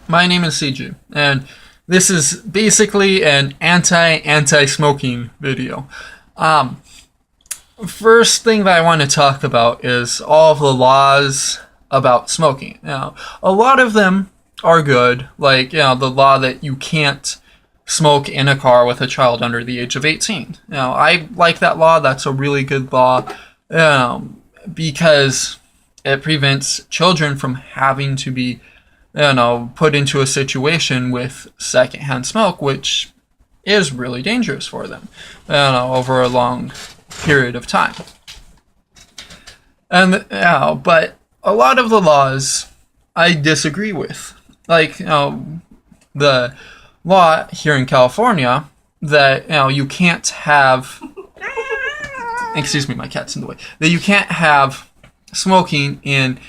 My name is CJ, and this is basically an anti-smoking video. Um, First thing that I want to talk about is all of the laws about smoking. Now, a lot of them are good, like the law that you can't smoke in a car with a child under the age of 18. I like that law. That's a really good law, because it prevents children from having to be put into a situation with secondhand smoke, which is really dangerous for them, over a long period of time. And but a lot of the laws I disagree with, like the law here in California that you can't have. Excuse me, my cat's in the way. That you can't have smoking in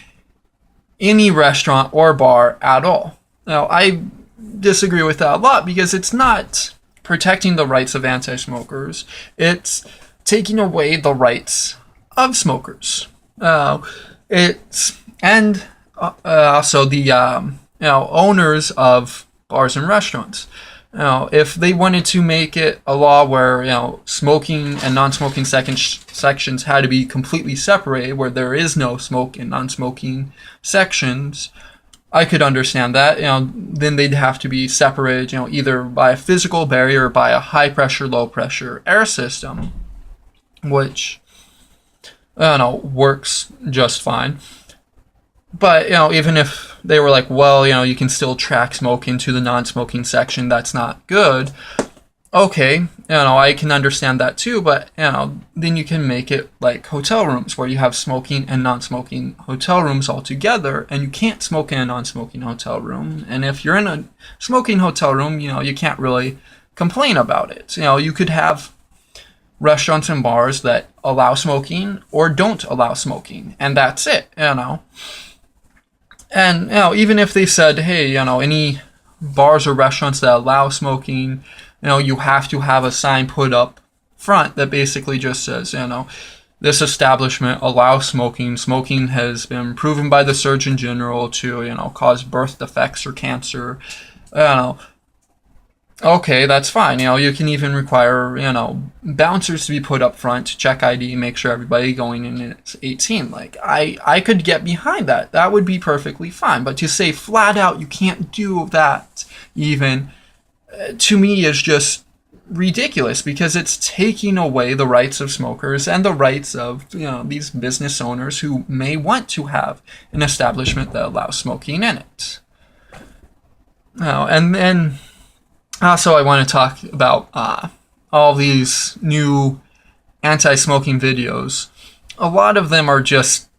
any restaurant or bar at all. Now, I disagree with that a lot because it's not protecting the rights of anti-smokers. It's taking away the rights of smokers. It's and also the owners of bars and restaurants. If they wanted to make it a law where smoking and non-smoking sections had to be completely separated, where there is no smoke and non-smoking sections, I could understand that. Then they'd have to be separated, either by a physical barrier or by a high pressure, low pressure air system, which works just fine. But, even if they were like, well, you can still track smoke into the non-smoking section, that's not good. Okay, I can understand that too, but, then you can make it like hotel rooms where you have smoking and non-smoking hotel rooms all together, and you can't smoke in a non-smoking hotel room. And if you're in a smoking hotel room, you can't really complain about it. You could have restaurants and bars that allow smoking or don't allow smoking, and that's it, And even if they said, hey, any bars or restaurants that allow smoking, you have to have a sign put up front that basically just says, this establishment allows smoking. Smoking has been proven by the Surgeon General to, cause birth defects or cancer. Okay, that's fine. You can even require, bouncers to be put up front to check ID, make sure everybody going in is 18. Like, I could get behind that. That would be perfectly fine. But to say flat out you can't do that even, to me, is just ridiculous because it's taking away the rights of smokers and the rights of, these business owners who may want to have an establishment that allows smoking in it. And then also, I want to talk about all these new anti-smoking videos. A lot of them are just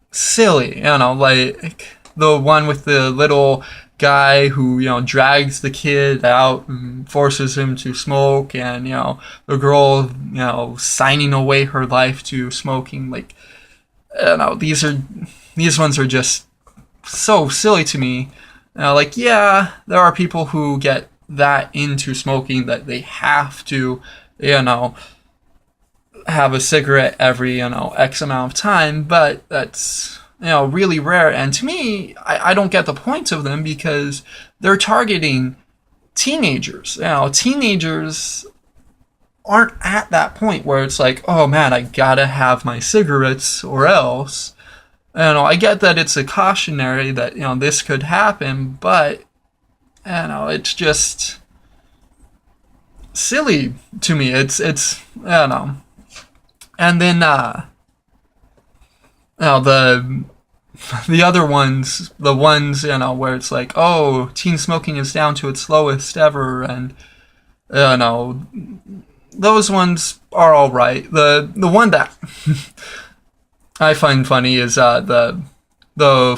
silly, like the one with the little guy who, drags the kid out and forces him to smoke, and, the girl, signing away her life to smoking. Like, these ones are just so silly to me. There are people who get that into smoking that they have to, have a cigarette every, X amount of time, but that's, really rare. And to me, I don't get the point of them because they're targeting teenagers. Teenagers aren't at that point where it's like, oh man, I gotta have my cigarettes or else. I get that it's a cautionary that, this could happen, but it's just silly to me. It's And then the other ones, the ones where it's like, oh, teen smoking is down to its lowest ever, and those ones are all right. The one that I find funny is the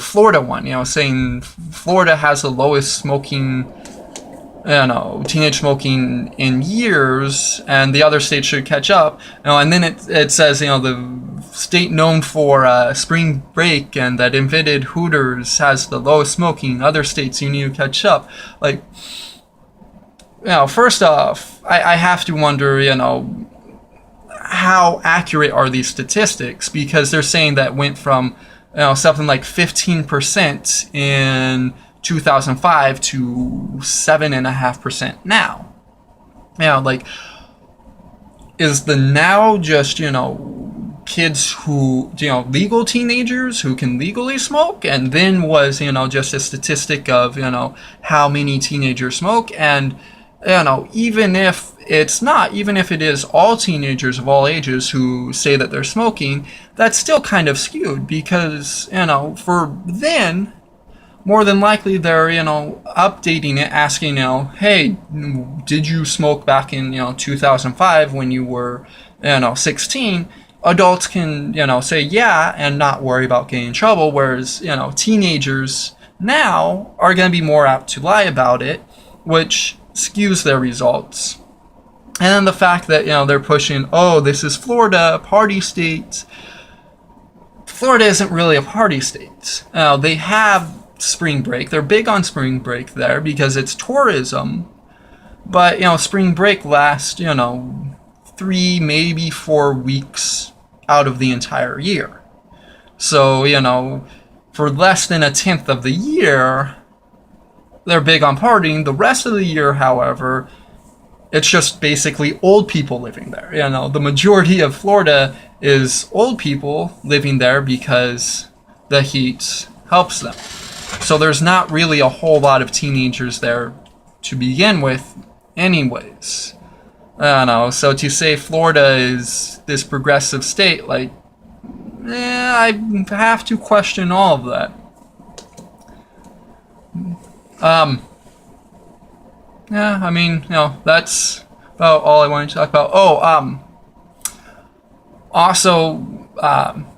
Florida one, saying Florida has the lowest smoking, teenage smoking in years, and the other states should catch up. And then it says, the state known for spring break and that invented Hooters has the lowest smoking. Other states, you need to catch up. Like, first off, I have to wonder, how accurate are these statistics? Because they're saying that went from something like 15% in 2005 to 7.5% now. Like, is the now just, kids who, legal teenagers who can legally smoke, and then was, just a statistic of, how many teenagers smoke, and, even if it's not, even if it is all teenagers of all ages who say that they're smoking, that's still kind of skewed, because, for then, more than likely they're, updating it, asking, hey, did you smoke back in, 2005 when you were, 16? Adults can, say yeah and not worry about getting in trouble, whereas, teenagers now are going to be more apt to lie about it, which skews their results. And then the fact that, they're pushing, oh, this is Florida, a party state. Florida isn't really a party state. They have spring break. They're big on spring break there because it's tourism. But, spring break lasts, 3, maybe 4 weeks out of the entire year. So, for less than a tenth of the year, they're big on partying. The rest of the year, however, it's just basically old people living there. The majority of Florida is old people living there because the heat helps them. So there's not really a whole lot of teenagers there to begin with anyways. So to say Florida is this progressive state, I have to question all of that. That's about all I wanted to talk about. Also,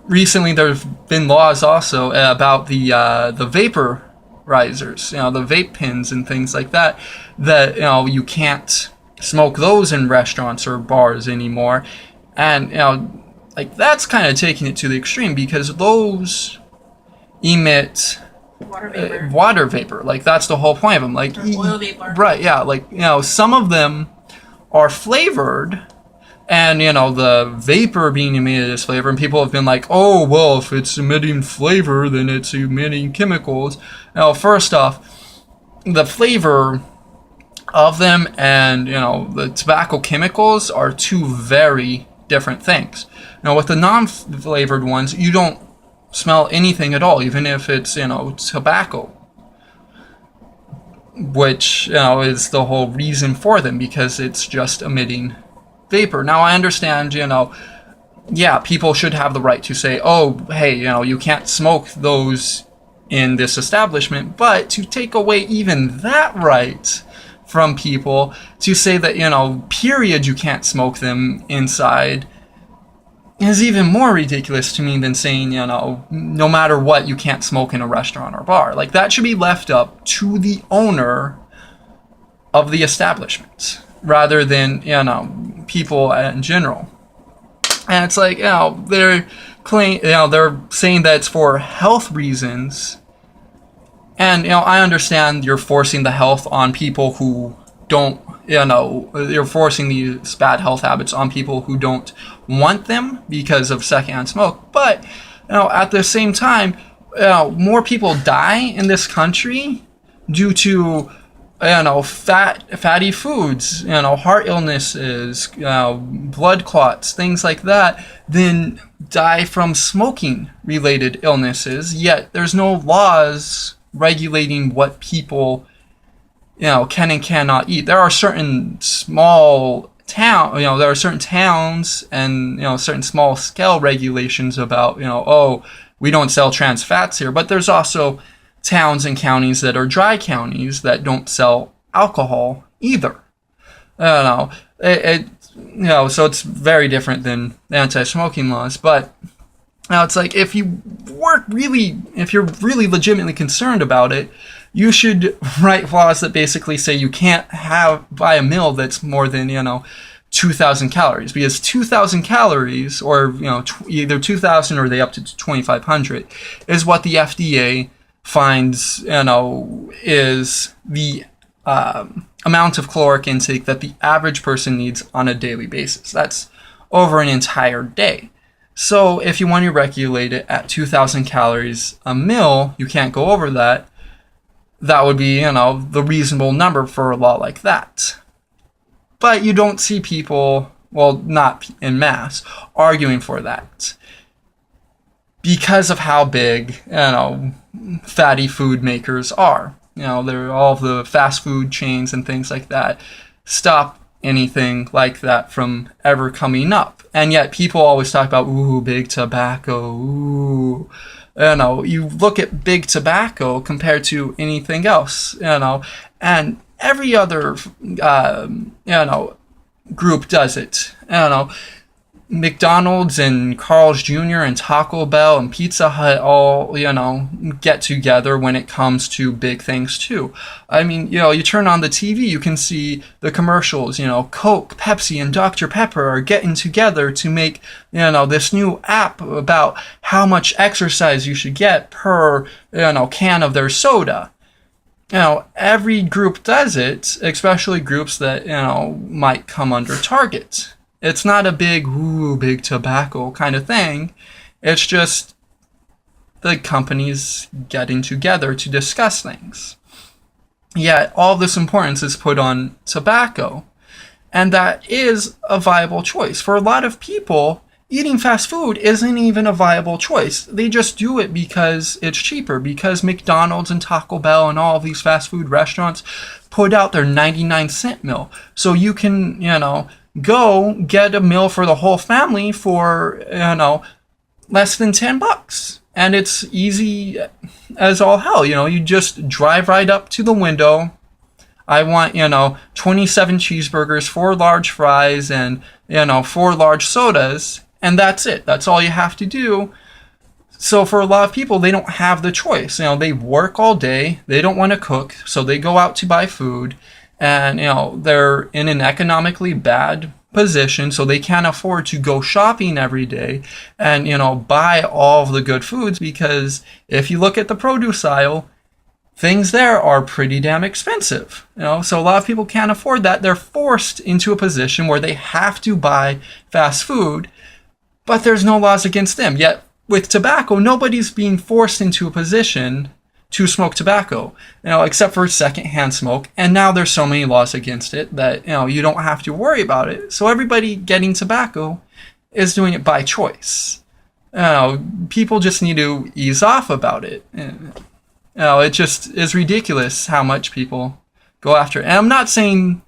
recently there's been laws also about the vaporizers, the vape pens and things like that, you can't smoke those in restaurants or bars anymore. And, that's kind of taking it to the extreme, because those emit water vapor. That's the whole point of them. Oil vapor. Right, yeah. Some of them are flavored, and, the vapor being emitted is flavor, and people have been like, oh, well, if it's emitting flavor, then it's emitting chemicals. First off, the flavor of them and, the tobacco chemicals are two very different things. With the non-flavored ones, you don't smell anything at all, even if it's, tobacco, which, is the whole reason for them, because it's just emitting vapor. Now, I understand, people should have the right to say, oh, hey, you can't smoke those in this establishment, but to take away even that right from people, to say that, period, you can't smoke them inside, is even more ridiculous to me than saying, no matter what, you can't smoke in a restaurant or bar. That should be left up to the owner of the establishment, rather than, people in general. And it's they're saying that it's for health reasons. And, I understand you're forcing the health on people who don't, you're forcing these bad health habits on people who don't want them because of secondhand smoke. But, at the same time, more people die in this country due to, fatty foods, heart illnesses, blood clots, things like that, than die from smoking-related illnesses. Yet there's no laws regulating what people, can and cannot eat. There are certain small there are certain towns and, certain small scale regulations about, we don't sell trans fats here, but there's also towns and counties that are dry counties that don't sell alcohol either. So it's very different than anti-smoking laws. But it's if you're really legitimately concerned about it, you should write laws that basically say you can't buy a meal that's more than 2,000 calories, because 2,000 calories, or either 2,000 or they up to 2,500, is what the FDA finds, is the amount of caloric intake that the average person needs on a daily basis. That's over an entire day. So if you want to regulate it at 2,000 calories a meal, you can't go over that. that would be, the reasonable number for a law like that. But you don't see people, well, not en masse, arguing for that. Because of how big, fatty food makers are. They're all the fast food chains and things like that stop anything like that from ever coming up. And yet people always talk about, ooh, big tobacco, ooh. You look at big tobacco compared to anything else, and every other, group does it. McDonald's and Carl's Jr. and Taco Bell and Pizza Hut all, get together when it comes to big things too. I mean, you turn on the TV, you can see the commercials, Coke, Pepsi, and Dr. Pepper are getting together to make, this new app about how much exercise you should get per, can of their soda. Every group does it, especially groups that, might come under target. It's not a big tobacco kind of thing. It's just the companies getting together to discuss things. Yet all this importance is put on tobacco. And that is a viable choice. For a lot of people, eating fast food isn't even a viable choice. They just do it because it's cheaper, because McDonald's and Taco Bell and all of these fast food restaurants put out their 99-cent meal. So you can, go get a meal for the whole family for, less than $10. And it's easy as all hell. You just drive right up to the window. I want, 27 cheeseburgers, 4 large fries, and, 4 large sodas. And that's it. That's all you have to do. So for a lot of people, they don't have the choice. They work all day. They don't want to cook. So they go out to buy food. And, they're in an economically bad position, so they can't afford to go shopping every day and, buy all of the good foods, because if you look at the produce aisle, things there are pretty damn expensive. So a lot of people can't afford that. They're forced into a position where they have to buy fast food, but there's no laws against them. Yet with tobacco, nobody's being forced into a position to smoke tobacco, except for secondhand smoke. And now there's so many laws against it that, you don't have to worry about it. So everybody getting tobacco is doing it by choice. People just need to ease off about it. It just is ridiculous how much people go after it. And I'm not saying,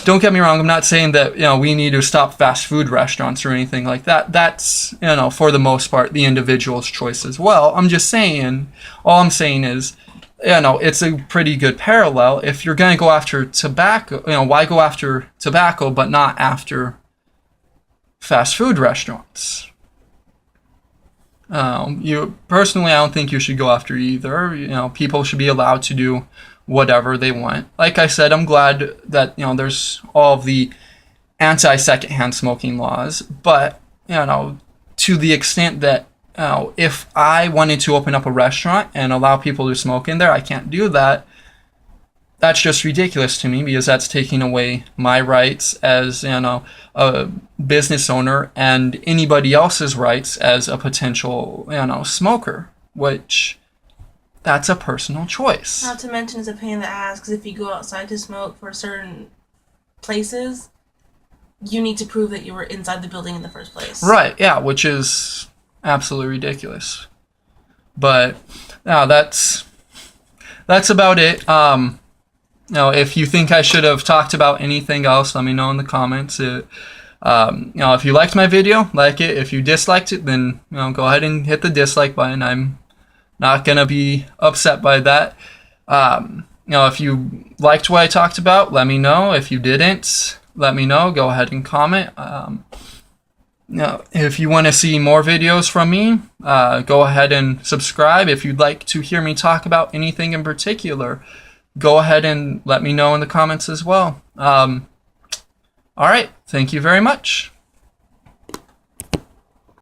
don't get me wrong, I'm not saying that, we need to stop fast food restaurants or anything like that. That's, for the most part, the individual's choice as well. All I'm saying is, it's a pretty good parallel. If you're going to go after tobacco, why go after tobacco but not after fast food restaurants? Personally, I don't think you should go after either. People should be allowed to do whatever they want. Like I said, I'm glad that, there's all of the anti-secondhand smoking laws, but, to the extent that, if I wanted to open up a restaurant and allow people to smoke in there, I can't do that. That's just ridiculous to me, because that's taking away my rights as, a business owner and anybody else's rights as a potential, smoker, which that's a personal choice. Not to mention it's a pain in the ass, because if you go outside to smoke for certain places, you need to prove that you were inside the building in the first place. Right, yeah, which is absolutely ridiculous. But, that's about it. If you think I should have talked about anything else, let me know in the comments. If you liked my video, like it. If you disliked it, then, go ahead and hit the dislike button. I'm not going to be upset by that. If you liked what I talked about, let me know. If you didn't, let me know. Go ahead and comment. If you want to see more videos from me, go ahead and subscribe. If you'd like to hear me talk about anything in particular, go ahead and let me know in the comments as well. All right. Thank you very much.